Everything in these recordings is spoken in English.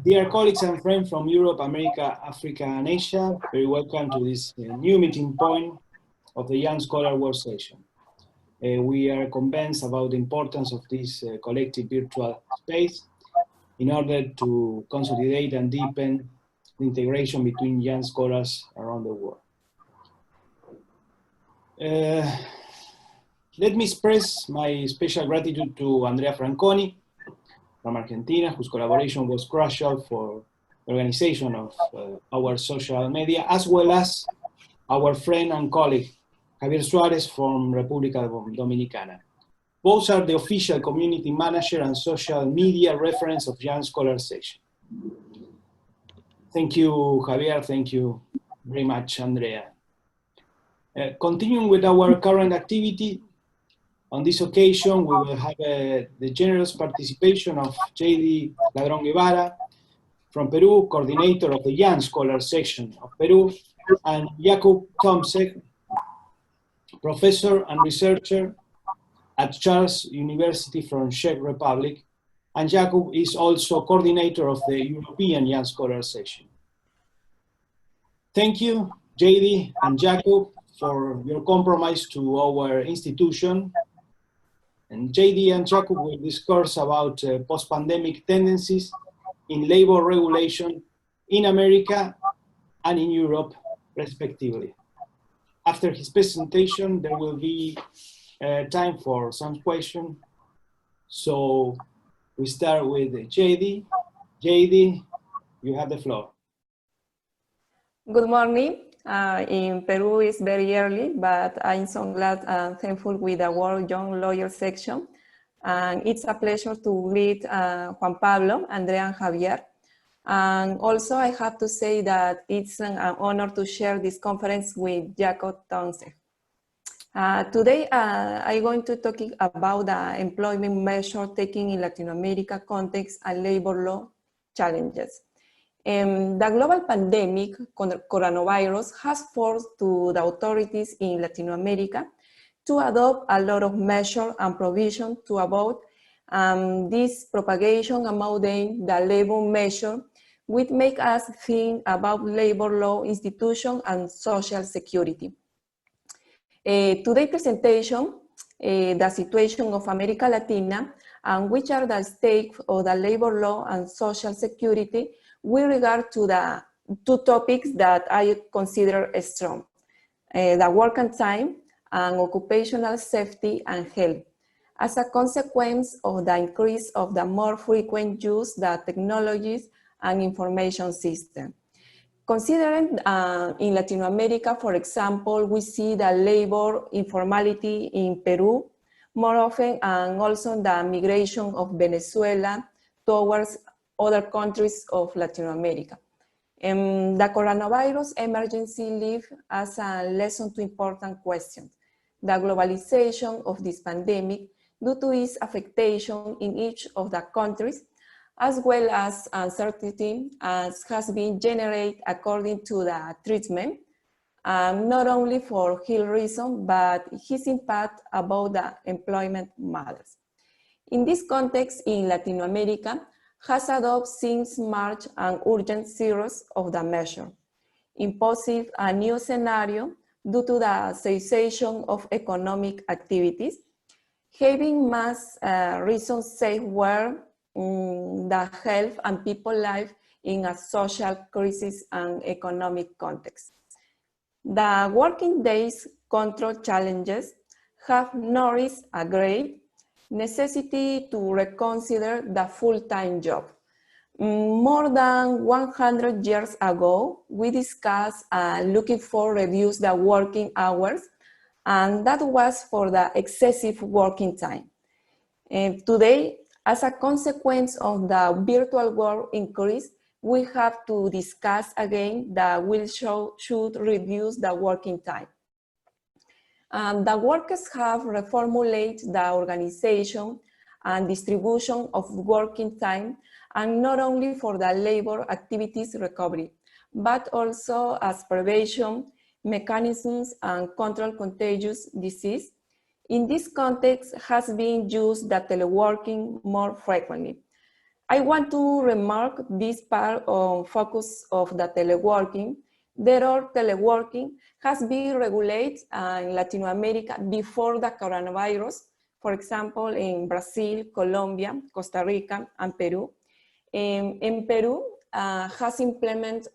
Dear colleagues and friends from Europe, America, Africa, and Asia, very welcome to this new meeting point of the Young Scholar World Session. We are convinced about the importance of this collective virtual space in order to consolidate and deepen the integration between young scholars around the world. Let me express my special gratitude to Andrea Franconi from Argentina, whose collaboration was crucial for the organization of our social media, as well as our friend and colleague, Javier Suarez from República Dominicana. Both are the official community manager and social media reference of Young Scholar Session. Thank you, Javier. Thank you very much, Andrea. Continuing with our current activity, on this occasion, we will have the generous participation of Jaddy Ladrón Guevara from Peru, coordinator of the Young Scholar section of Peru, and Jakub Tomsej, professor and researcher at Charles University from Czech Republic, and Jakub is also coordinator of the European Young Scholar section. Thank you, Jaddy and Jakub, for your compromise to our institution. And Jaddy and Jakub will discuss about post-pandemic tendencies in labor regulation in America and in Europe, respectively. After his presentation, there will be time for some questions. So we start with Jaddy. Jaddy, you have the floor. Good morning. In Peru it's very early, but I'm so glad and thankful with the World Young Lawyer section. And it's a pleasure to greet Juan Pablo, Andrea, and Javier. And also I have to say that it's an honor to share this conference with Jakub Tomsej. Today I'm going to talk about the employment measure taken in Latin America context and labor law challenges. The global pandemic, coronavirus, has forced to the authorities in Latin America to adopt a lot of measures and provisions to avoid this propagation among the labor measure, which make us think about labor law institutions and social security. Today's presentation, the situation of America Latina, and which are the stakes of the labor law and social security with regard to the two topics that I consider strong, the working time and occupational safety and health, as a consequence of the increase of the more frequent use of the technologies and information system. Considering in Latin America, for example, we see the labor informality in Peru more often, and also the migration of Venezuela towards other countries of Latin America. The coronavirus emergency leaves us a lesson to important questions. The globalization of this pandemic due to its affectation in each of the countries, as well as uncertainty as has been generated according to the treatment, not only for health reasons, but his impact about the employment matters. In this context, in Latin America, has adopted since March an urgent series of the measure, imposing a new scenario due to the cessation of economic activities, having mass reasons safeguard the health and people life in a social crisis and economic context. The working days control challenges have nourished a great necessity to reconsider the full-time job. More than 100 years ago, we discussed looking for reduce the working hours, and that was for the excessive working time. Today, as a consequence of the virtual world increase, we have to discuss again that we should reduce the working time. The workers have reformulated the organization and distribution of working time, and not only for the labor activities recovery, but also as prevention mechanisms and control contagious disease. In this context has been used the teleworking more frequently. I want to remark this part on focus of the teleworking. Therefore, teleworking has been regulated in Latin America before the coronavirus, for example, in Brazil, Colombia, Costa Rica, and Peru. In Peru, has implemented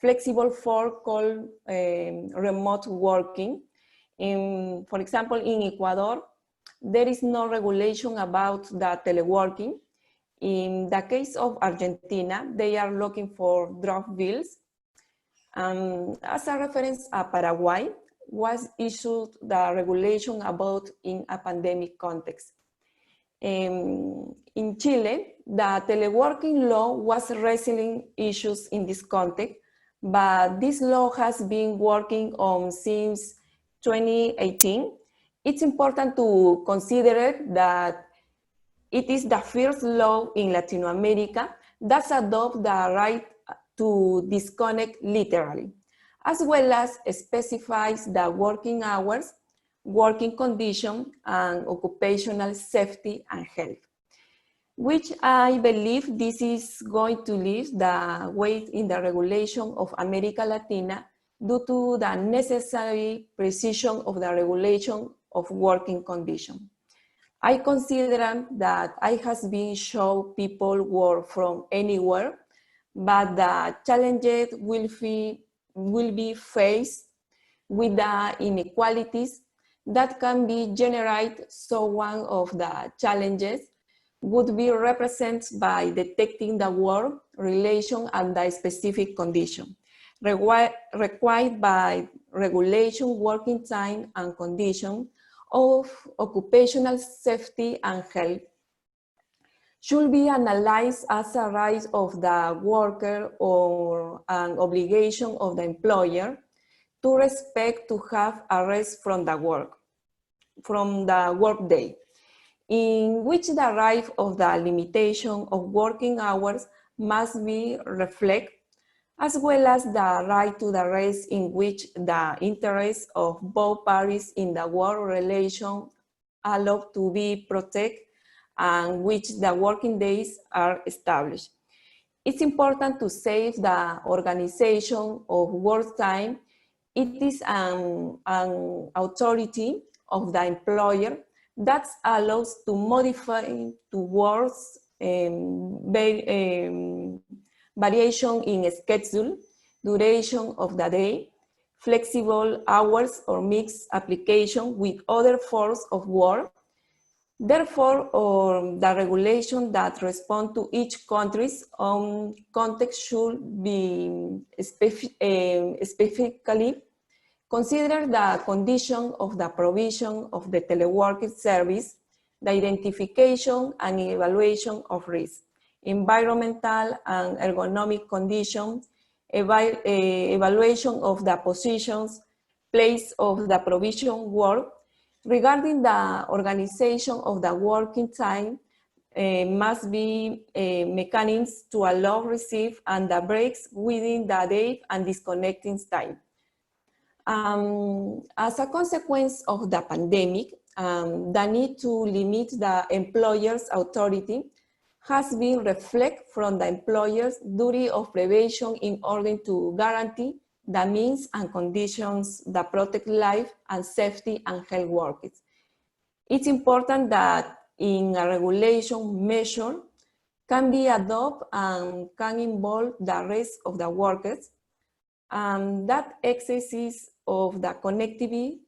flexible form called remote working. For example, in Ecuador, there is no regulation about the teleworking. In the case of Argentina, they are looking for draft bills. As a reference, Paraguay was issued the regulation about in a pandemic context. In Chile, the teleworking law was wrestling issues in this context, but this law has been working on since 2018. It's important to consider that it is the first law in Latin America that adopts the right to disconnect literally, as well as specifies the working hours, working condition, and occupational safety and health, which I believe this is going to lift the weight in the regulation of America Latina due to the necessary precision of the regulation of working condition. I consider that I has been shown people work from anywhere, but the challenges will be faced with the inequalities that can be generated. So one of the challenges would be represented by detecting the work relation and the specific condition required by regulation, working time and condition of occupational safety and health should be analyzed as a right of the worker or an obligation of the employer to respect to have a rest from the workday, in which the right of the limitation of working hours must be reflected, as well as the right to the rest in which the interests of both parties in the work relation allowed to be protected and which the working days are established. It's important to save the organization of work time. It is an authority of the employer that allows to modify towards variation in schedule, duration of the day, flexible hours or mixed application with other forms of work. Therefore, the regulation that respond to each country's own context should be specifically consider the condition of the provision of the teleworking service, the identification and evaluation of risk, environmental and ergonomic conditions, evaluation of the positions, place of the provision work. Regarding the organization of the working time, must be mechanisms to allow, receive, and the breaks within the day and disconnecting time. As a consequence of the pandemic, the need to limit the employer's authority has been reflected from the employer's duty of prevention in order to guarantee the means and conditions that protect life and safety and health workers. It's important that in a regulation measure can be adopted and can involve the rest of the workers, and that excesses of the connectivity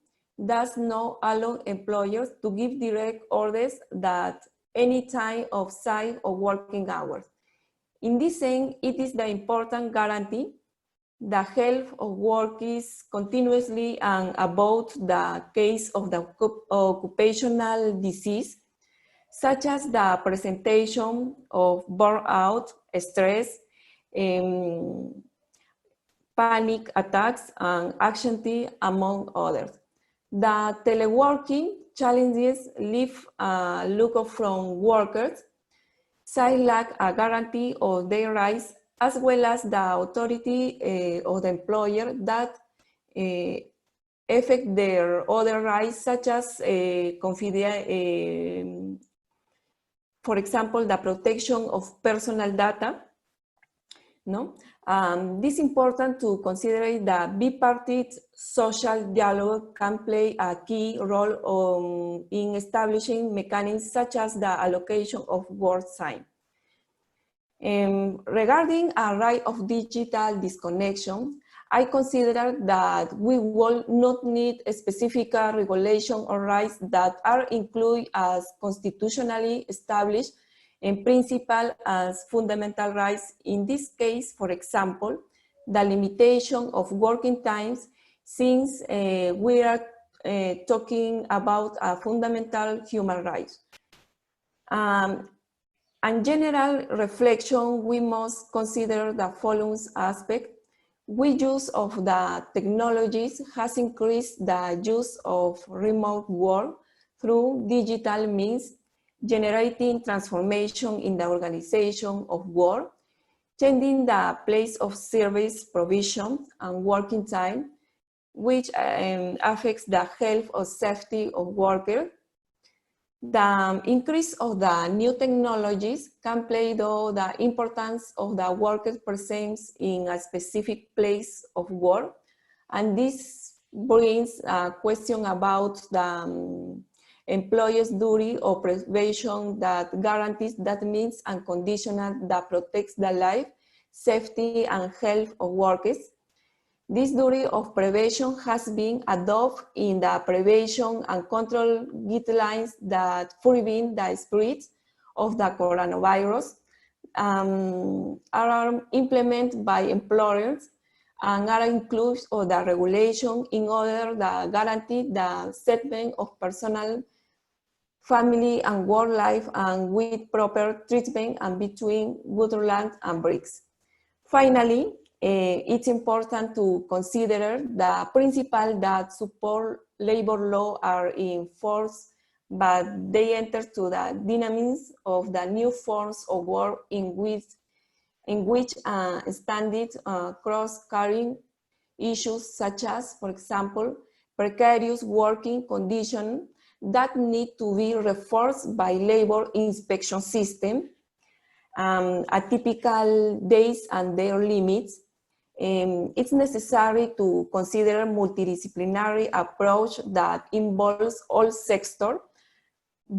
does not allow employers to give direct orders that any time of site or working hours. In this sense, it is the important guarantee the health of work is continuously and about the case of the occupational disease, such as the presentation of burnout, stress, panic attacks, and anxiety, among others. The teleworking challenges leave a look from workers, side lack a guarantee of their rights, as well as the authority of the employer that affect their other rights, such as for example, the protection of personal data. No? This is important to consider that bipartite social dialogue can play a key role in establishing mechanisms such as the allocation of work time. Regarding a right of digital disconnection, I consider that we will not need a specific regulation or rights that are included as constitutionally established in principle as fundamental rights. In this case, for example, the limitation of working times, since we are talking about a fundamental human rights. And general reflection, we must consider the following aspect. We use of the technologies has increased the use of remote work through digital means, generating transformation in the organization of work, changing the place of service provision and working time, which affects the health or safety of workers. The increase of the new technologies can play the importance of the worker's presence in a specific place of work. And this brings a question about the employer's duty or prevention that guarantees that means unconditional that protects the life, safety, and health of workers. This duty of prevention has been adopted in the prevention and control guidelines that prevent the spread of the coronavirus, are implemented by employers and are included in the regulation in order to guarantee the settlement of personal, family, and work life, and with proper treatment and between good land and bricks. Finally, it's important to consider the principle that support labor law are in force, but they enter to the dynamics of the new forms of work in which standard cross-cutting issues such as, for example, precarious working conditions that need to be reinforced by labor inspection system, atypical days and their limits. It's necessary to consider a multidisciplinary approach that involves all sectors,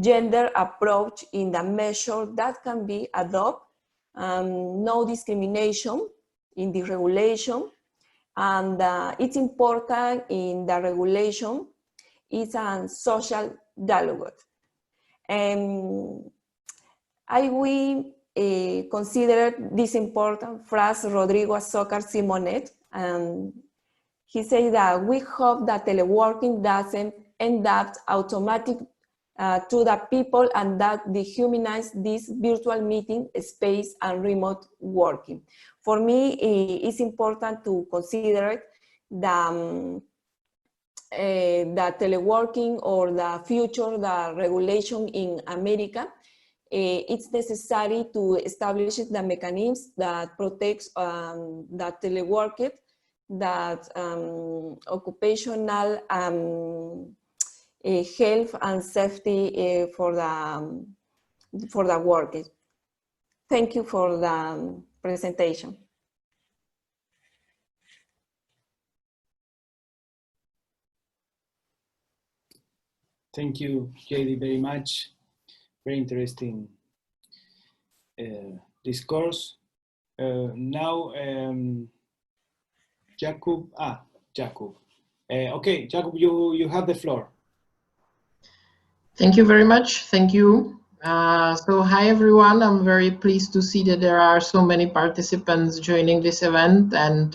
gender approach in the measure that can be adopted, no discrimination in the regulation, and it's important in the regulation, it's a social dialogue. I will consider this important phrase Rodrigo Azócar Simonet. He said that we hope that teleworking doesn't end up automatic to the people and that dehumanize this virtual meeting space and remote working. For me, it's important to consider the teleworking or the future, the regulation in America. It's necessary to establish the mechanisms that protects the teleworker, that occupational health and safety for the workers. Thank you for the presentation. Thank you, Jaddy, very much. Very interesting discourse. Now, Jakub. Jakub. Okay, Jakub, you have the floor. Thank you very much. Thank you. So hi, everyone. I'm very pleased to see that there are so many participants joining this event. And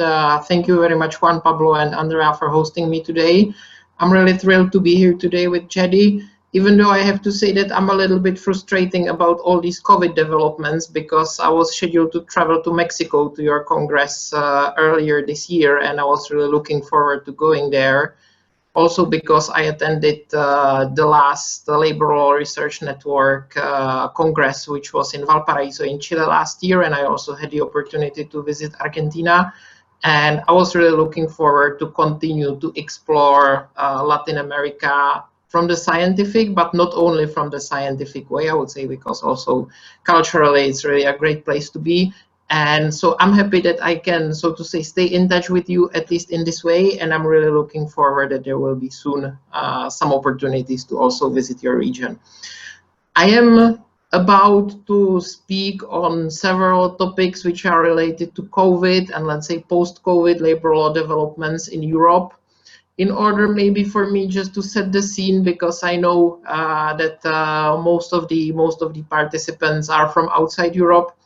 thank you very much, Juan, Pablo, and Andrea for hosting me today. I'm really thrilled to be here today with Jaddy, even though I have to say that I'm a little bit frustrating about all these COVID developments because I was scheduled to travel to Mexico to your Congress earlier this year, and I was really looking forward to going there. Also because I attended the last Labor Law Research Network Congress, which was in Valparaiso in Chile last year, and I also had the opportunity to visit Argentina. And I was really looking forward to continue to explore Latin America the scientific, but not only from the scientific way, I would say, because also culturally it's really a great place to be. And so I'm happy that I can, so to say, stay in touch with you, at least in this way. And I'm really looking forward that there will be soon some opportunities to also visit your region. I am about to speak on several topics which are related to COVID and, let's say, post-COVID labor law developments in Europe. In order maybe for me just to set the scene, because I know that most of the participants are from outside Europe,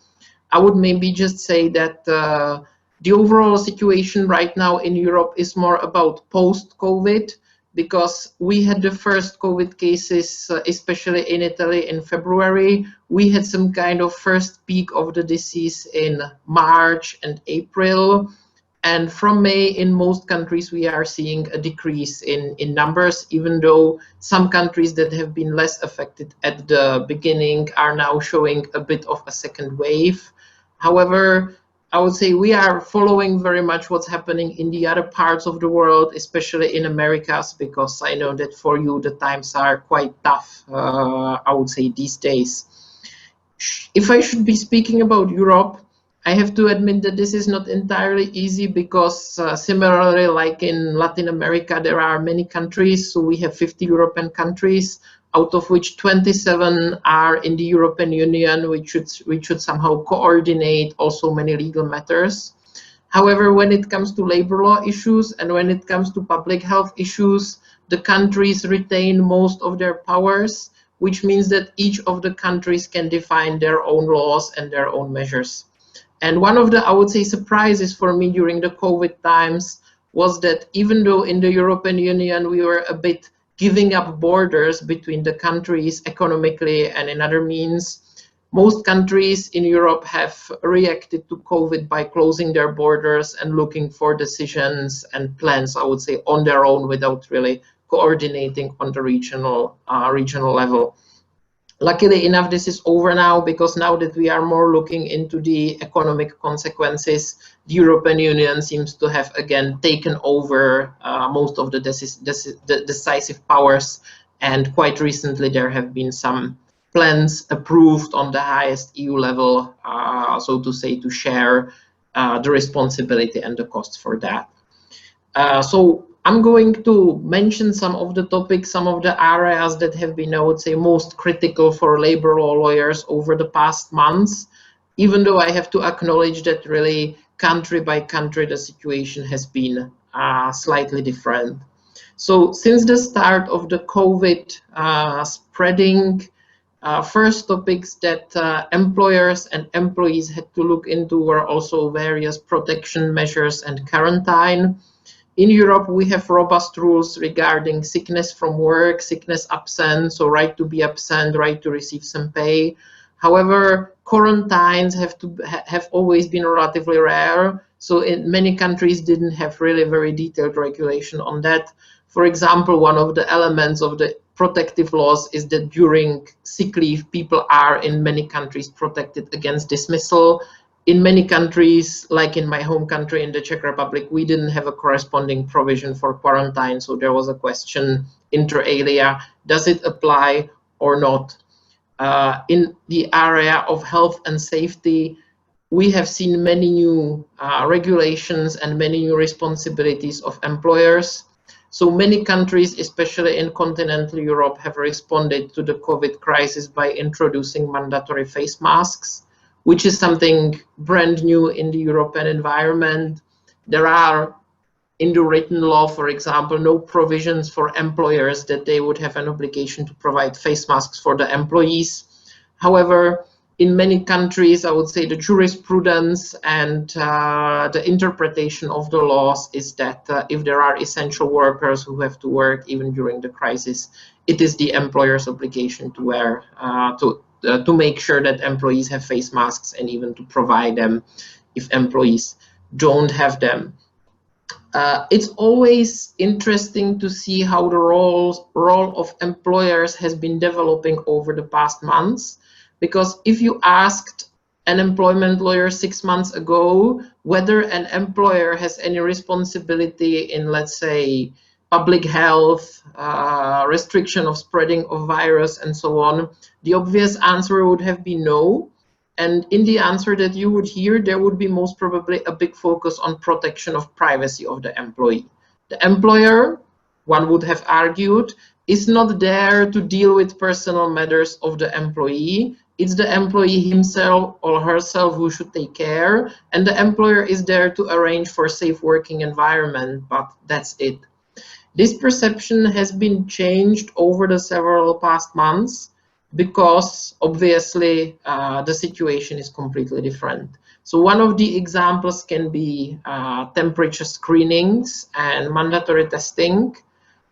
I would maybe just say that the overall situation right now in Europe is more about post-COVID, because we had the first COVID cases, especially in Italy, in February. We had some kind of first peak of the disease in March and April. And from May, in most countries, we are seeing a decrease in numbers, even though some countries that have been less affected at the beginning are now showing a bit of a second wave. However, I would say we are following very much what's happening in the other parts of the world, especially in Americas, because I know that for you the times are quite tough, I would say, these days. If I should be speaking about Europe, I have to admit that this is not entirely easy, because similarly, like in Latin America, there are many countries. So we have 50 European countries, out of which 27 are in the European Union, which should somehow coordinate also many legal matters. However, when it comes to labor law issues and when it comes to public health issues, the countries retain most of their powers, which means that each of the countries can define their own laws and their own measures. And one of the, I would say, surprises for me during the COVID times was that even though in the European Union we were a bit giving up borders between the countries economically and in other means, most countries in Europe have reacted to COVID by closing their borders and looking for decisions and plans, I would say, on their own without really coordinating on the regional level. Luckily enough, this is over now, because now that we are more looking into the economic consequences, the European Union seems to have again taken over most of the decisive powers. And quite recently, there have been some plans approved on the highest EU level, so to say, to share the responsibility and the costs for that. So I'm going to mention some of the topics, some of the areas that have been, I would say, most critical for labor law lawyers over the past months, even though I have to acknowledge that really country by country, the situation has been slightly different. So since the start of the COVID spreading, first topics that employers and employees had to look into were also various protection measures and quarantine. In Europe, we have robust rules regarding sickness from work, sickness absence, so right to be absent, right to receive some pay. However, quarantines have always been relatively rare. So in many countries didn't have really very detailed regulation on that. For example, one of the elements of the protective laws is that during sick leave, people are in many countries protected against dismissal. In many countries, like in my home country, in the Czech Republic, we didn't have a corresponding provision for quarantine. So there was a question inter alia, does it apply or not? In the area of health and safety, we have seen many new regulations and many new responsibilities of employers. So many countries, especially in continental Europe, have responded to the COVID crisis by introducing mandatory face masks, which is something brand new in the European environment. There are, in the written law, for example, no provisions for employers that they would have an obligation to provide face masks for the employees. However, in many countries, I would say the jurisprudence and the interpretation of the laws is that if there are essential workers who have to work even during the crisis, it is the employer's obligation to wear, to make sure that employees have face masks and even to provide them if employees don't have them. It's always interesting to see how the role of employers has been developing over the past months, because if you asked an employment lawyer 6 months ago whether an employer has any responsibility in, let's say, public health, restriction of spreading of virus, and so on, the obvious answer would have been no. And in the answer that you would hear, there would be most probably a big focus on protection of privacy of the employee. The employer, one would have argued, is not there to deal with personal matters of the employee. It's the employee himself or herself who should take care, and the employer is there to arrange for safe working environment, but that's it. This perception has been changed over the several past months because obviously the situation is completely different. So one of the examples can be temperature screenings and mandatory testing,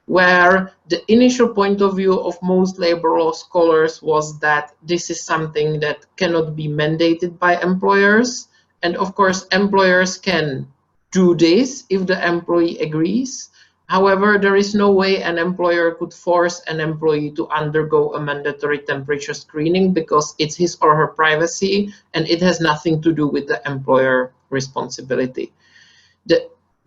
where the initial point of view of most labor law scholars was that this is something that cannot be mandated by employers. And of course, employers can do this if the employee agrees. However, there is no way an employer could force an employee to undergo a mandatory temperature screening because it's his or her privacy and it has nothing to do with the employer responsibility.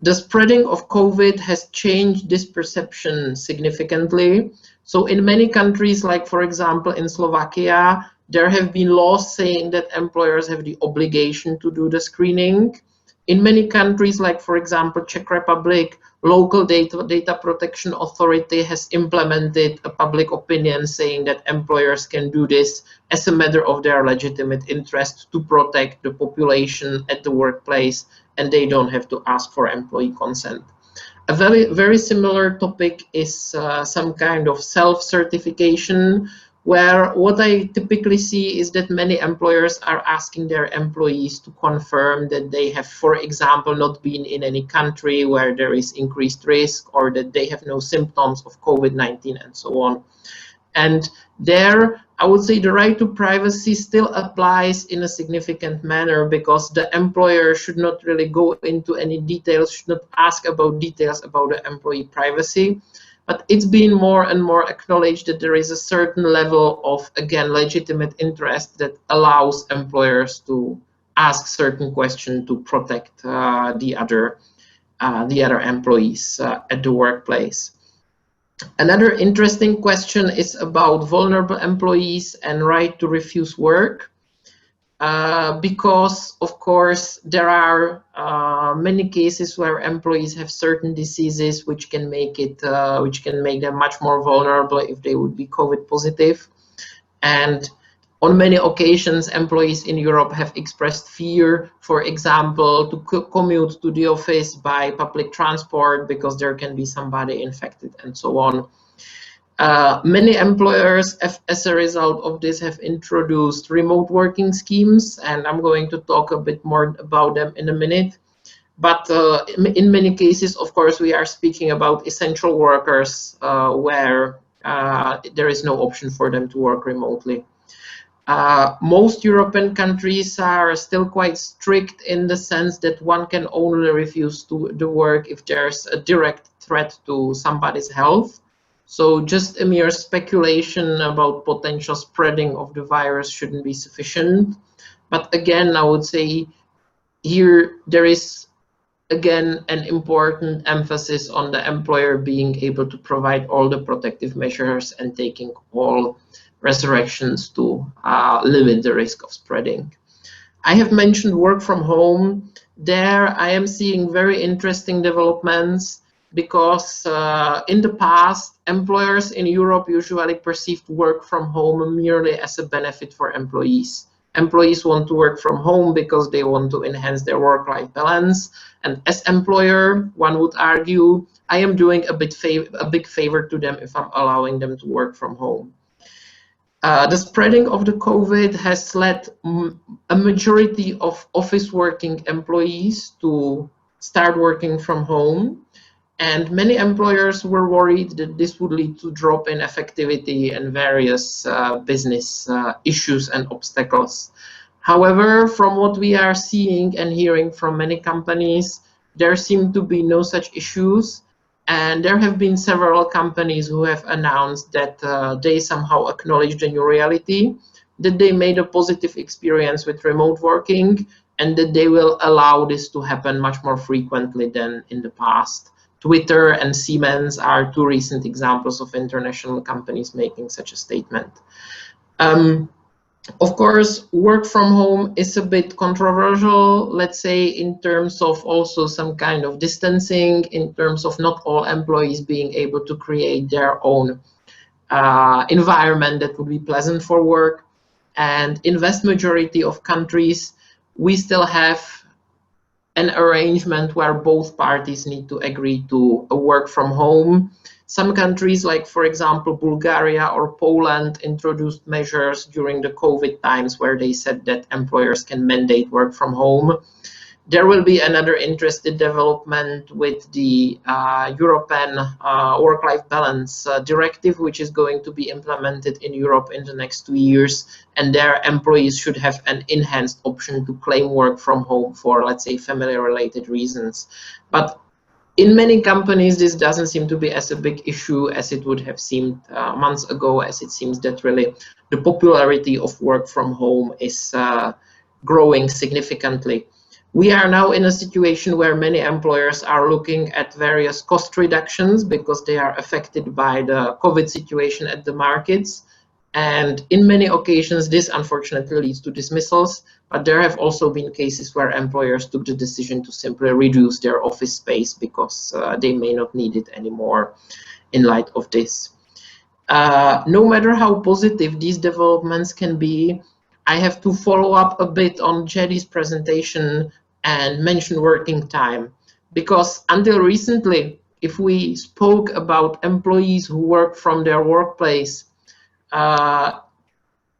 The spreading of COVID has changed this perception significantly. So in many countries, like for example in Slovakia, there have been laws saying that employers have the obligation to do the screening. In many countries, like for example Czech Republic, local data protection authority has implemented a public opinion saying that employers can do this as a matter of their legitimate interest to protect the population at the workplace, and they don't have to ask for employee consent. A very similar topic is some kind of self-certification, where what I typically see is that many employers are asking their employees to confirm that they have, for example, not been in any country where there is increased risk, or that they have no symptoms of COVID-19 and so on. And there, I would say the right to privacy still applies in a significant manner, because the employer should not really go into any details, should not ask about details about the employee privacy. But it's been more and more acknowledged that there is a certain level of, again, legitimate interest that allows employers to ask certain questions to protect the other employees at the workplace. Another interesting question is about vulnerable employees and right to refuse work. Because of course there are many cases where employees have certain diseases which can make them much more vulnerable if they would be COVID positive. And on many occasions, employees in Europe have expressed fear, for example, to commute to the office by public transport because there can be somebody infected and so on. Many employers, as a result of this, have introduced remote working schemes, and I'm going to talk a bit more about them in a minute. But in many cases, of course, we are speaking about essential workers where there is no option for them to work remotely. Most European countries are still quite strict in the sense that one can only refuse to do work if there's a direct threat to somebody's health. So just a mere speculation about potential spreading of the virus shouldn't be sufficient. But again, I would say here there is again an important emphasis on the employer being able to provide all the protective measures and taking all resurrections to limit the risk of spreading. I have mentioned work from home. There I am seeing very interesting developments, because in the past, employers in Europe usually perceived work from home merely as a benefit for employees. Employees want to work from home because they want to enhance their work-life balance. And as employer, one would argue, I am doing a big favor to them if I'm allowing them to work from home. The spreading of the COVID has led a majority of office working employees to start working from home. And many employers were worried that this would lead to drop in effectivity and various business issues and obstacles. However, from what we are seeing and hearing from many companies, there seem to be no such issues. And there have been several companies who have announced that they somehow acknowledge the new reality, that they made a positive experience with remote working, and that they will allow this to happen much more frequently than in the past. Twitter and Siemens are two recent examples of international companies making such a statement. Of course, work from home is a bit controversial, let's say, in terms of also some kind of distancing, in terms of not all employees being able to create their own environment that would be pleasant for work. And in vast majority of countries, we still have an arrangement where both parties need to agree to a work from home. Some countries, like for example Bulgaria or Poland, introduced measures during the COVID times where they said that employers can mandate work from home. There will be another interesting development with the European work-life balance directive, which is going to be implemented in Europe in the next 2 years, and their employees should have an enhanced option to claim work from home for, let's say, family-related reasons. But in many companies, this doesn't seem to be as a big issue as it would have seemed months ago, as it seems that really the popularity of work from home is growing significantly. We are now in a situation where many employers are looking at various cost reductions because they are affected by the COVID situation at the markets. And in many occasions, this unfortunately leads to dismissals, but there have also been cases where employers took the decision to simply reduce their office space because they may not need it anymore in light of this. No matter how positive these developments can be, I have to follow up a bit on Jaddy's presentation and mention working time, because until recently, if we spoke about employees who work from their workplace,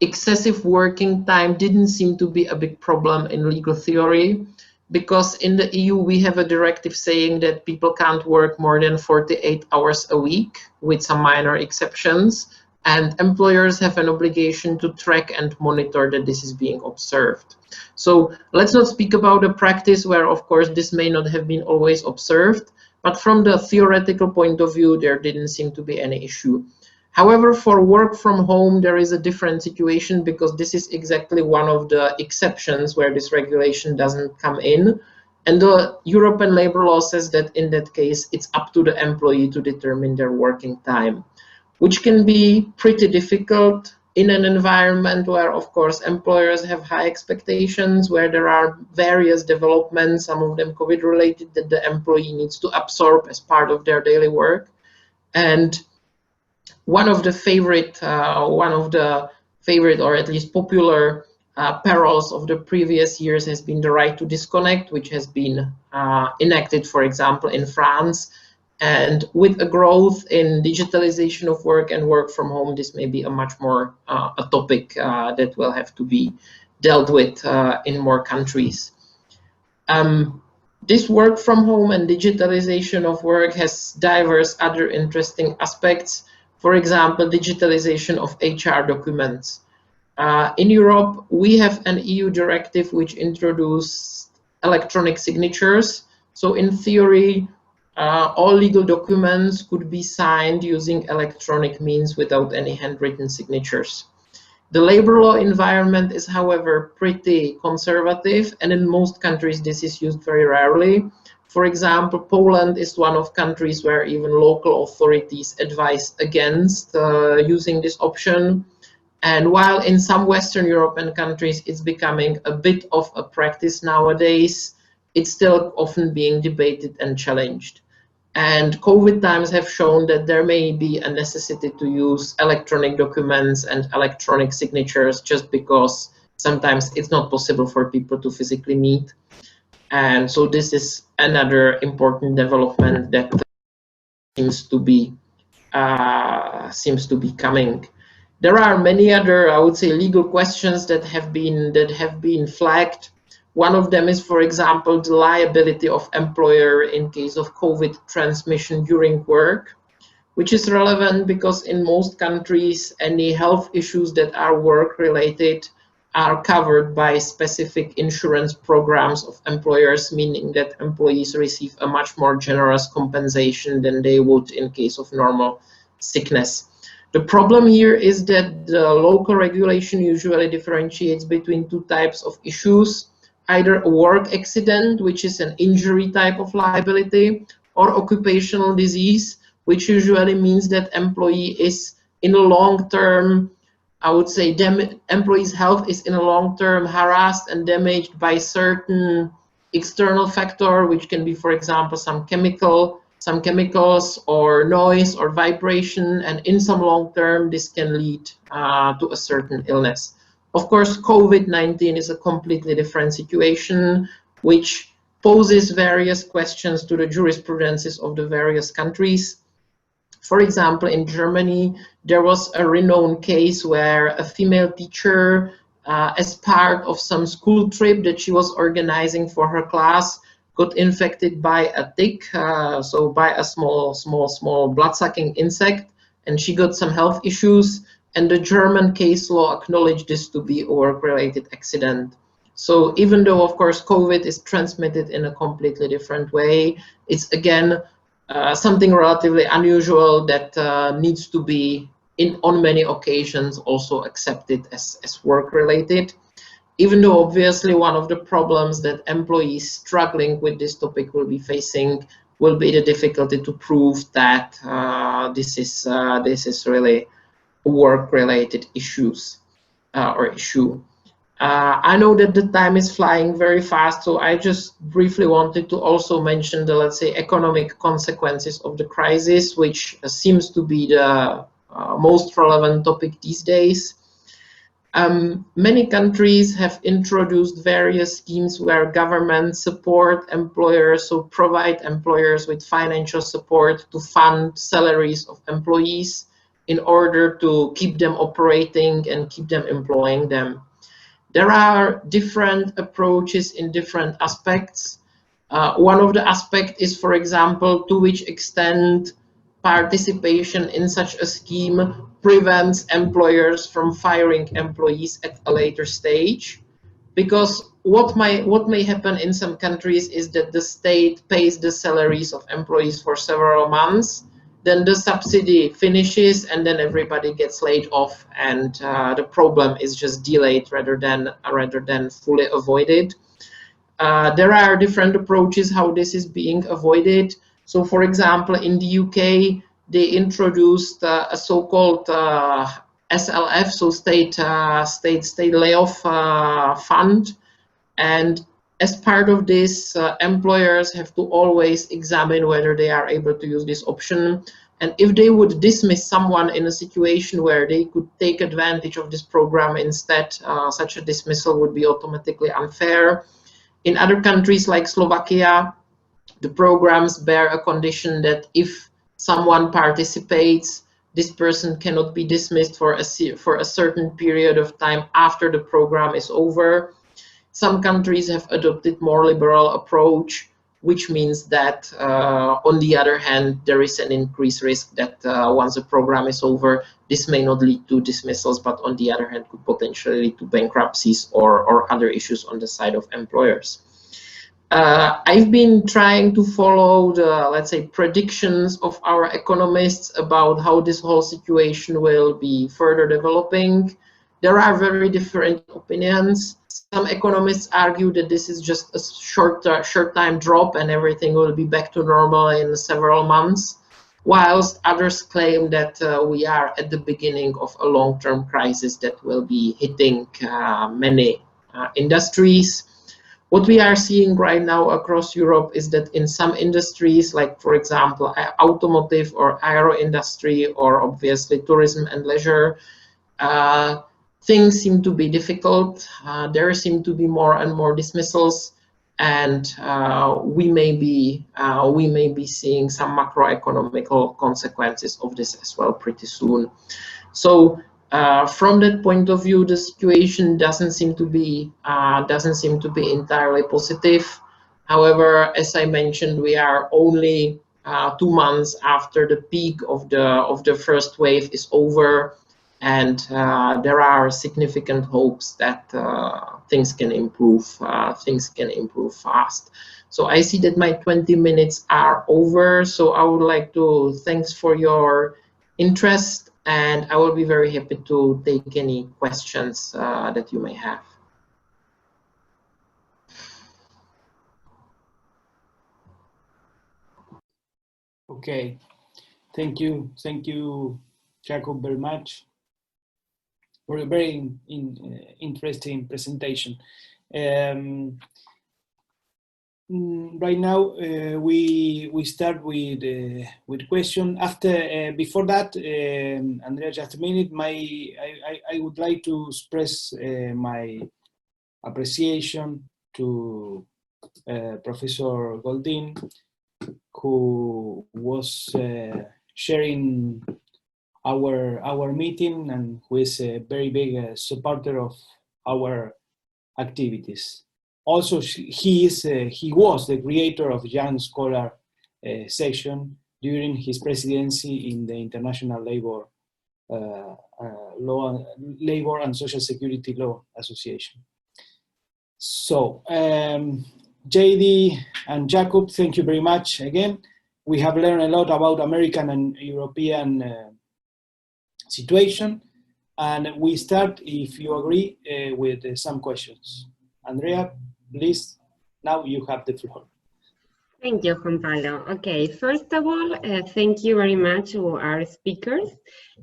excessive working time didn't seem to be a big problem in legal theory, because in the EU we have a directive saying that people can't work more than 48 hours a week, with some minor exceptions, and employers have an obligation to track and monitor that this is being observed. So let's not speak about a practice where, of course, this may not have been always observed, but from the theoretical point of view, there didn't seem to be any issue. However, for work from home, there is a different situation because this is exactly one of the exceptions where this regulation doesn't come in. And the European labor law says that in that case, it's up to the employee to determine their working time, which can be pretty difficult in an environment where, of course, employers have high expectations, where there are various developments, some of them COVID related, that the employee needs to absorb as part of their daily work. And one of the favorite or at least popular perils of the previous years has been the right to disconnect, which has been enacted, for example, in France. And with a growth in digitalization of work and work from home, this may be a much more a topic that will have to be dealt with in more countries. This work from home and digitalization of work has diverse other interesting aspects. For example, digitalization of HR documents. In Europe, we have an EU directive which introduced electronic signatures. So in theory, all legal documents could be signed using electronic means without any handwritten signatures. The labor law environment is, however, pretty conservative, and in most countries this is used very rarely. For example, Poland is one of countries where even local authorities advise against using this option. And while in some Western European countries it's becoming a bit of a practice nowadays, it's still often being debated and challenged. And COVID times have shown that there may be a necessity to use electronic documents and electronic signatures just because sometimes it's not possible for people to physically meet. And so this is another important development that seems to be coming. There are many other, I would say, legal questions that have been flagged. One of them is, for example, the liability of employer in case of COVID transmission during work, which is relevant because in most countries, any health issues that are work-related are covered by specific insurance programs of employers, meaning that employees receive a much more generous compensation than they would in case of normal sickness. The problem here is that the local regulation usually differentiates between two types of issues, either a work accident, which is an injury type of liability, or occupational disease, which usually means that employee is in a long-term, I would say, employee's health is in a long-term harassed and damaged by certain external factor, which can be, for example, some chemicals or noise or vibration, and in some long term this can lead to a certain illness. Of course, COVID-19 is a completely different situation, which poses various questions to the jurisprudences of the various countries. For example, in Germany, there was a renowned case where a female teacher, as part of some school trip that she was organizing for her class, got infected by a tick, so by a small blood-sucking insect, and she got some health issues, and the German case law acknowledged this to be a work-related accident. So even though, of course, COVID is transmitted in a completely different way, it's again something relatively unusual that needs to be, on many occasions, also accepted as work-related. Even though obviously one of the problems that employees struggling with this topic will be facing will be the difficulty to prove that this is really work-related issues or issue. I know that the time is flying very fast, so I just briefly wanted to also mention the, let's say, economic consequences of the crisis, which seems to be the most relevant topic these days. Many countries have introduced various schemes where governments support employers, so provide employers with financial support to fund salaries of employees in order to keep them operating and keep them employing them. There are different approaches in different aspects. One of the aspects is, for example, to which extent participation in such a scheme prevents employers from firing employees at a later stage. Because what may happen in some countries is that the state pays the salaries of employees for several months, then the subsidy finishes, and then everybody gets laid off, and the problem is just delayed rather than fully avoided. There are different approaches how this is being avoided. So, for example, in the UK, they introduced a so-called SLF, so state layoff fund, and as part of this, employers have to always examine whether they are able to use this option. And if they would dismiss someone in a situation where they could take advantage of this program instead, such a dismissal would be automatically unfair. In other countries like Slovakia, the programs bear a condition that if someone participates, this person cannot be dismissed for a certain period of time after the program is over. Some countries have adopted more liberal approach, which means that on the other hand, there is an increased risk that once the program is over, this may not lead to dismissals, but on the other hand, could potentially lead to bankruptcies or other issues on the side of employers. I've been trying to follow the, let's say, predictions of our economists about how this whole situation will be further developing. There are very different opinions. Some economists argue that this is just a short-time drop and everything will be back to normal in several months, whilst others claim that we are at the beginning of a long-term crisis that will be hitting many industries. What we are seeing right now across Europe is that in some industries, like for example, automotive or aero industry, or obviously tourism and leisure, things seem to be difficult. There seem to be more and more dismissals, and we may be seeing some macroeconomical consequences of this as well pretty soon. So from that point of view, the situation doesn't seem to be entirely positive. However, as I mentioned, we are only 2 months after the peak of the first wave is over, and there are significant hopes that things can improve fast. So I see that my 20 minutes are over, so I would like to thanks for your interest, and I will be very happy to take any questions that you may have. Okay, thank you, Jakub, very much for a very interesting presentation. Right now, we start with question. After before that, Andrea, just a minute. I would like to express my appreciation to Professor Goldin, who was sharing our meeting and who is a very big supporter of our activities. Also, he was the creator of Young Scholar section during his presidency in the International Labor Labor and Social Security Law Association. So, Jaddy and Jakub, thank you very much again. We have learned a lot about American and European situation, and we start, if you agree, with some questions. Andrea, please, now you have the floor. Thank you, Juan Pablo. Okay, first of all, thank you very much to our speakers.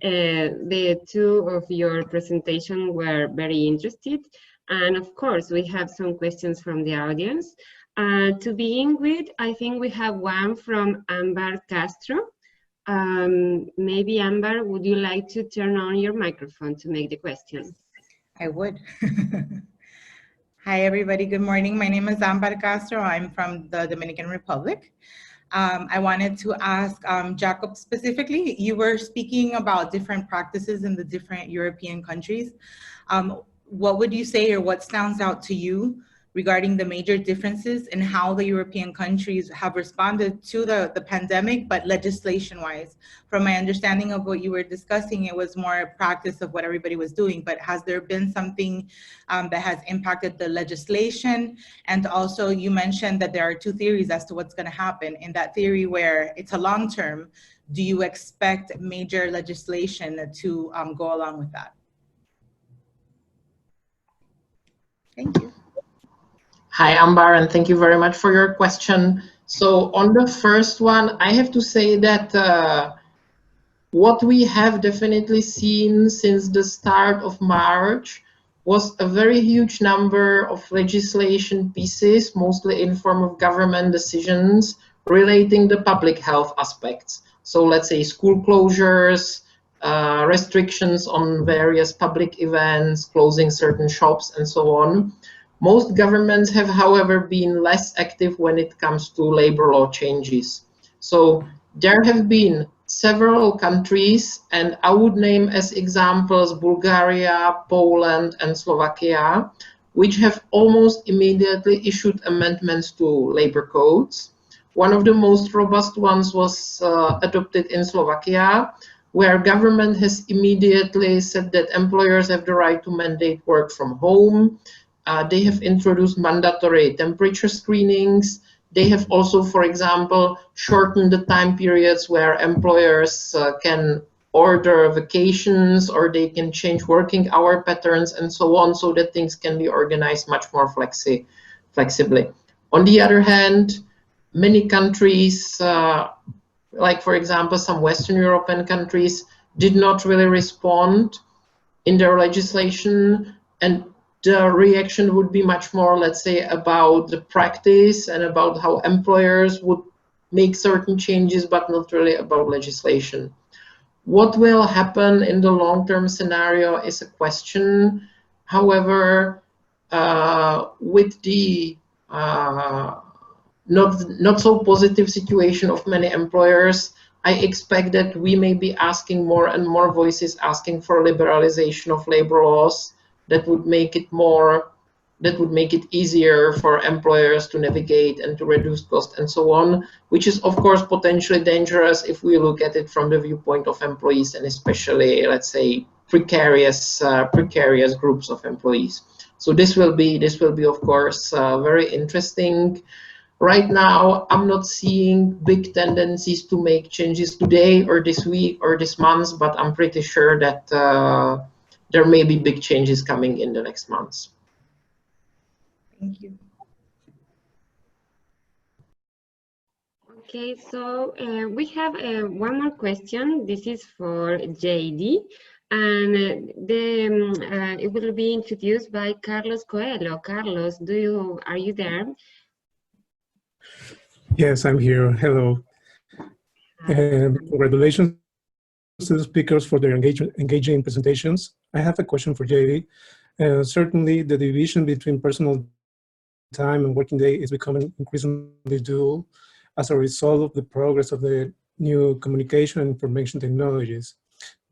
The two of your presentation were very interested. And of course, we have some questions from the audience. To begin with, I think we have one from Amber Castro. Maybe Amber, would you like to turn on your microphone to make the question? I would. Hi, everybody. Good morning. My name is Amber Castro. I'm from the Dominican Republic. I wanted to ask Jakub specifically, you were speaking about different practices in the different European countries. What would you say, or what stands out to you regarding the major differences in how the European countries have responded to the pandemic, but legislation-wise? From my understanding of what you were discussing, it was more a practice of what everybody was doing, but has there been something that has impacted the legislation? And also, you mentioned that there are two theories as to what's gonna happen. In that theory where it's a long-term, do you expect major legislation to go along with that? Thank you. Hi, Amber, and thank you very much for your question. So on the first one, I have to say that what we have definitely seen since the start of March was a very huge number of legislation pieces, mostly in form of government decisions relating to public health aspects. So let's say school closures, restrictions on various public events, closing certain shops, and so on. Most governments have, however, been less active when it comes to labor law changes. So there have been several countries, and I would name as examples Bulgaria, Poland, and Slovakia, which have almost immediately issued amendments to labor codes. One of the most robust ones was adopted in Slovakia, where government has immediately said that employers have the right to mandate work from home. They have introduced mandatory temperature screenings. They have also, for example, shortened the time periods where employers can order vacations, or they can change working hour patterns and so on, so that things can be organized much more flexibly. On the other hand, many countries, like for example, some Western European countries, did not really respond in their legislation, and the reaction would be much more, let's say, about the practice and about how employers would make certain changes, but not really about legislation. What will happen in the long-term scenario is a question. However, with the not so positive situation of many employers, I expect that we may be asking more and more voices asking for liberalization of labor laws that would make it easier for employers to navigate and to reduce cost and so on, which is of course potentially dangerous if we look at it from the viewpoint of employees, and especially, let's say, precarious groups of employees. So this will be of course very interesting. Right now, I'm not seeing big tendencies to make changes today or this week or this month, but I'm pretty sure that there may be big changes coming in the next months. Thank you. Okay, so we have one more question. This is for Jaddy, and it will be introduced by Carlos Coelho. Carlos, are you there? Yes, I'm here. Hello. Congratulations to the speakers for their engaging presentations. I have a question for Jaddy. Certainly, the division between personal time and working day is becoming increasingly dual as a result of the progress of the new communication and information technologies.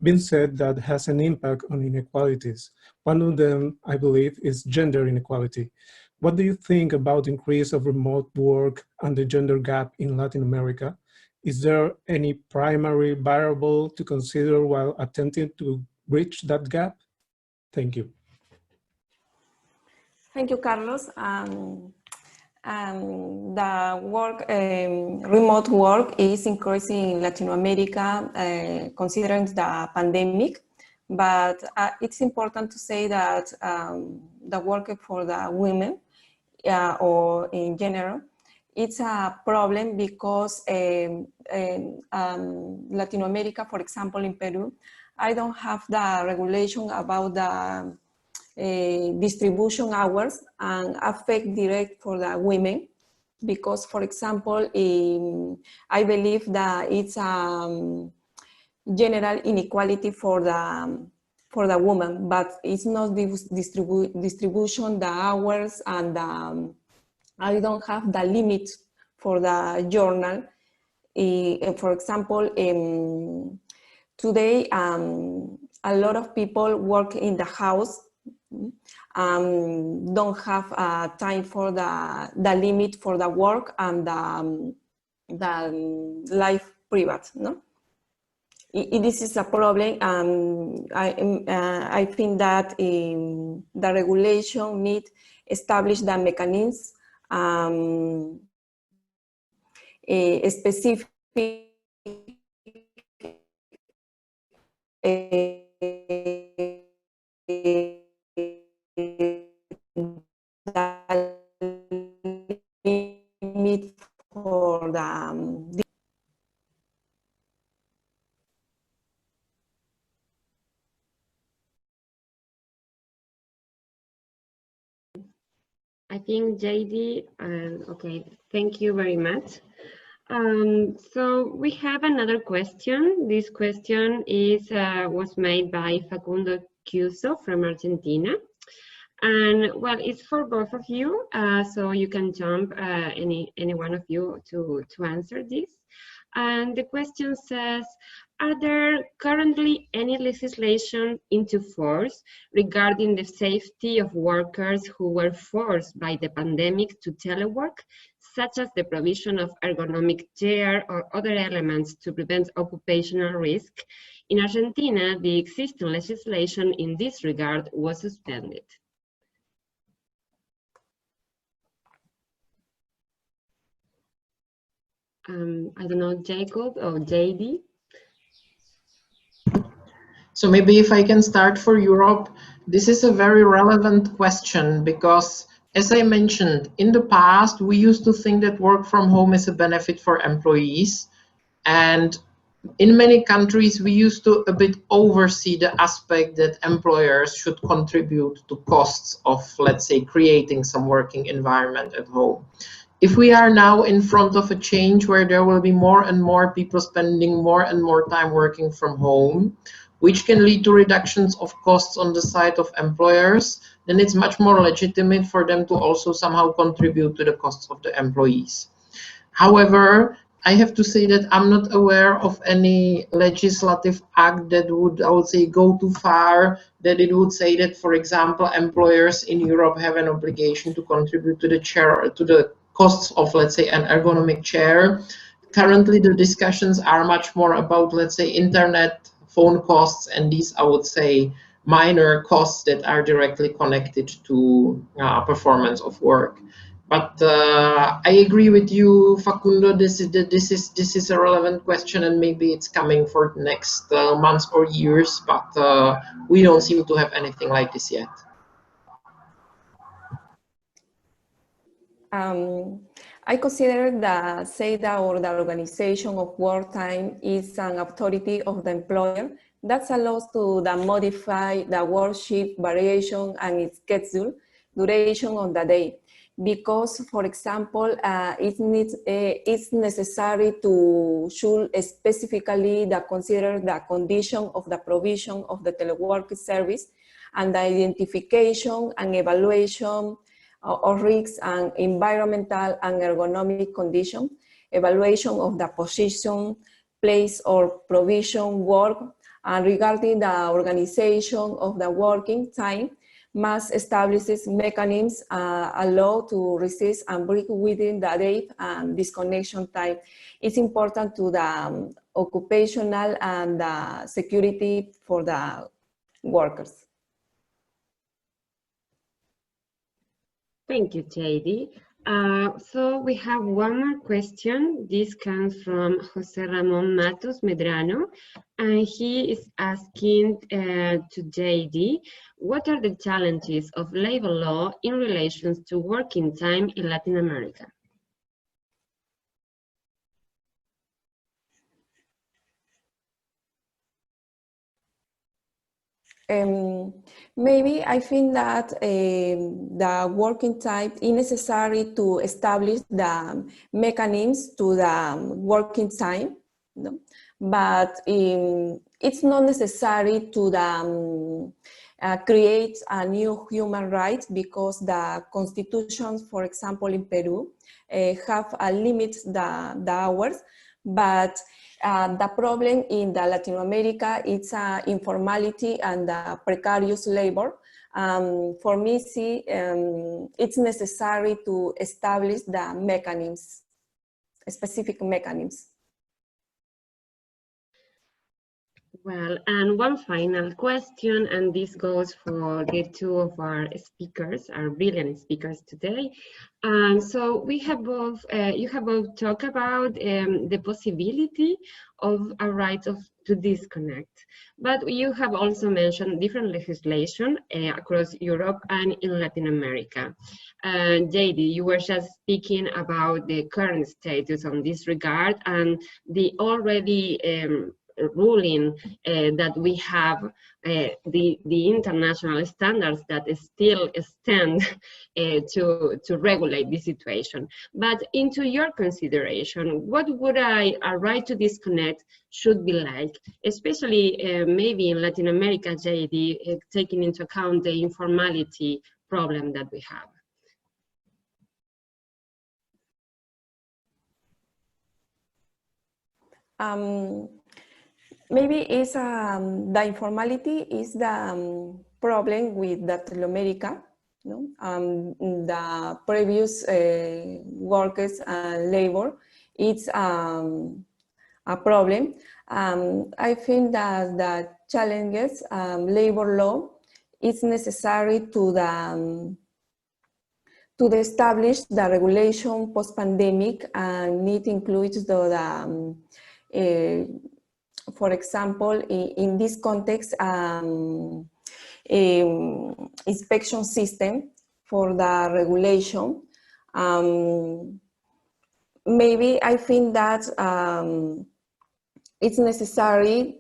Being said, that has an impact on inequalities. One of them, I believe, is gender inequality. What do you think about the increase of remote work and the gender gap in Latin America? Is there any primary variable to consider while attempting to bridge that gap? Thank you. Thank you, Carlos. The remote work is increasing in Latin America, considering the pandemic. But it's important to say that the work for the women, or in general, it's a problem because Latin America, for example, in Peru, I don't have the regulation about the distribution hours and affect direct for the women because, for example, I believe that it's general inequality for the woman, but it's not distribution, the hours, and I don't have the limit for the journal. For example, today a lot of people work in the house, don't have time for the limit for the work and the life private, no? This is a problem. I think that the regulation need establish the mechanisms specific limit for the I think Jaddy, okay, thank you very much. So we have another question. This question was made by Facundo Cuso from Argentina. And well, it's for both of you, so you can jump, any one of you to answer this. And the question says, are there currently any legislation into force regarding the safety of workers who were forced by the pandemic to telework, such as the provision of ergonomic chair or other elements to prevent occupational risk? In Argentina, the existing legislation in this regard was suspended. I don't know, Jakub or Jaddy? So maybe if I can start for Europe, this is a very relevant question because, as I mentioned, in the past, we used to think that work from home is a benefit for employees. And in many countries, we used to a bit oversee the aspect that employers should contribute to costs of, let's say, creating some working environment at home. If we are now in front of a change where there will be more and more people spending more and more time working from home, which can lead to reductions of costs on the side of employers, then it's much more legitimate for them to also somehow contribute to the costs of the employees. However, I have to say that I'm not aware of any legislative act that would, I would say, go too far, that it would say that, for example, employers in Europe have an obligation to contribute to the costs of, let's say, an ergonomic chair. Currently, the discussions are much more about, let's say, internet, phone costs, and these, I would say, minor costs that are directly connected to performance of work. But I agree with you, Facundo. This is a relevant question, and maybe it's coming for the next months or years. But we don't seem to have anything like this yet. I consider that SEDA or the organization of work time is an authority of the employer that allows to modify the work shift variation and its schedule duration of the day. Because, for example, it's necessary to should specifically consider the condition of the provision of the telework service and the identification and evaluation of risks and environmental and ergonomic conditions, evaluation of the position, place or provision work, and regarding the organization of the working time, must establish mechanisms allow to resist and break within the day and disconnection time. It's important to the occupational and the security for the workers. Thank you, Jaddy. So we have one more question. This comes from Jose Ramon Matos Medrano, and he is asking to Jaddy, what are the challenges of labor law in relation to working time in Latin America? Maybe I think that the working time is necessary to establish the mechanisms to the working time, no? But it's not necessary to create a new human right, because the constitutions, for example, in Peru, have a limit the hours, but the problem in the Latin America is informality and precarious labor. For me, it's necessary to establish the mechanisms, specific mechanisms. Well, and one final question, and this goes for the two of our speakers, our brilliant speakers today. So we have both, you have both talked about the possibility of a right to disconnect, but you have also mentioned different legislation across Europe and in Latin America. Jaddy, you were just speaking about the current status on this regard and the already ruling that we have, the international standards that still stand to regulate this situation. But into your consideration, what would a right to disconnect should be like, especially maybe in Latin America, Jaddy, taking into account the informality problem that we have? Maybe it's the informality is the problem with Latin America. No? The previous workers and labor, it's a problem. I think that the challenges labor law is necessary to establish the regulation post-pandemic, and it includes for example, in this context, inspection system for the regulation. Maybe I think that it's necessary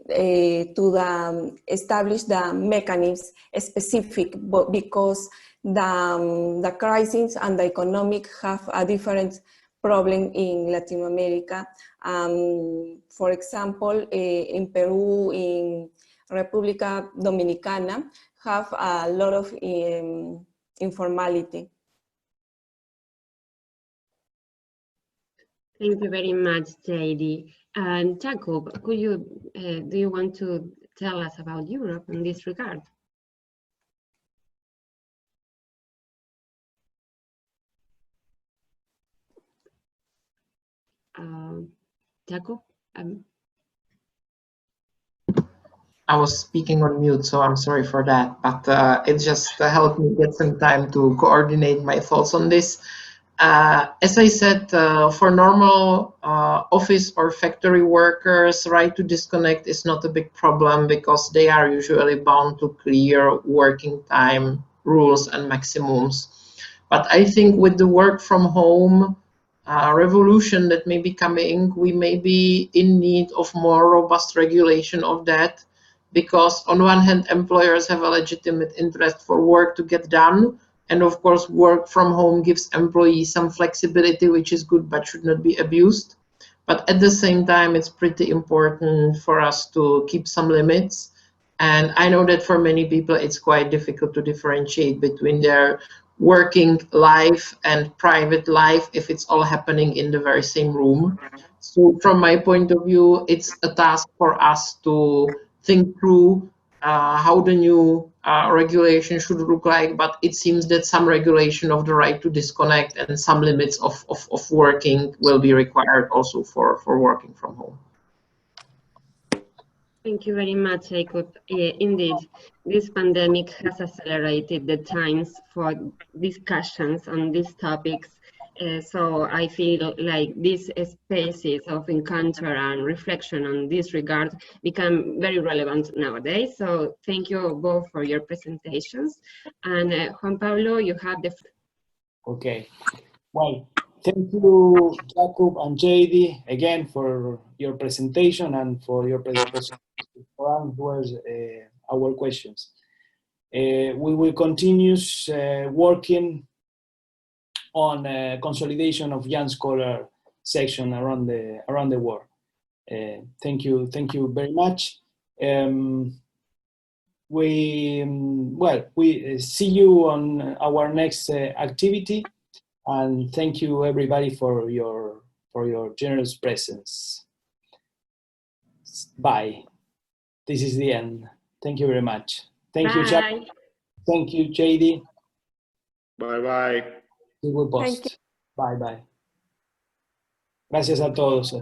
to establish the mechanisms specific, because the crisis and the economic have a different problem in Latin America. For example, in Peru, in República Dominicana, have a lot of informality. Thank you very much, Jaddy. And Jakub, could you, do you want to tell us about Europe in this regard? Jakub? I was speaking on mute, so I'm sorry for that, but it just helped me get some time to coordinate my thoughts on this. As I said, for normal office or factory workers, right to disconnect is not a big problem, because they are usually bound to clear working time rules and maximums. But I think with the work from home revolution that may be coming, we may be in need of more robust regulation of that, because on one hand, employers have a legitimate interest for work to get done, and of course, work from home gives employees some flexibility, which is good but should not be abused. But at the same time, it's pretty important for us to keep some limits. And I know that for many people, it's quite difficult to differentiate between their working life and private life if it's all happening in the very same room. So from my point of view, it's a task for us to think through how the new regulation should look like, but it seems that some regulation of the right to disconnect and some limits of working will be required also for working from home. Thank you very much, Jakub. Indeed, this pandemic has accelerated the times for discussions on these topics. So I feel like these spaces of encounter and reflection on this regard become very relevant nowadays. So thank you both for your presentations. And Juan Pablo, you have the floor. Okay. Well, thank you, Jakub and Jaddy, again for your presentation and for your presentation for answers our questions. We will continue working on consolidation of young scholar section around the world. Thank you very much. We see you on our next activity, and thank you everybody for your generous presence. Bye. This is the end. Thank you very much. Thank you, Jack. Thank you, Jaddy. Bye-bye. We will post. Bye-bye. Gracias a todos.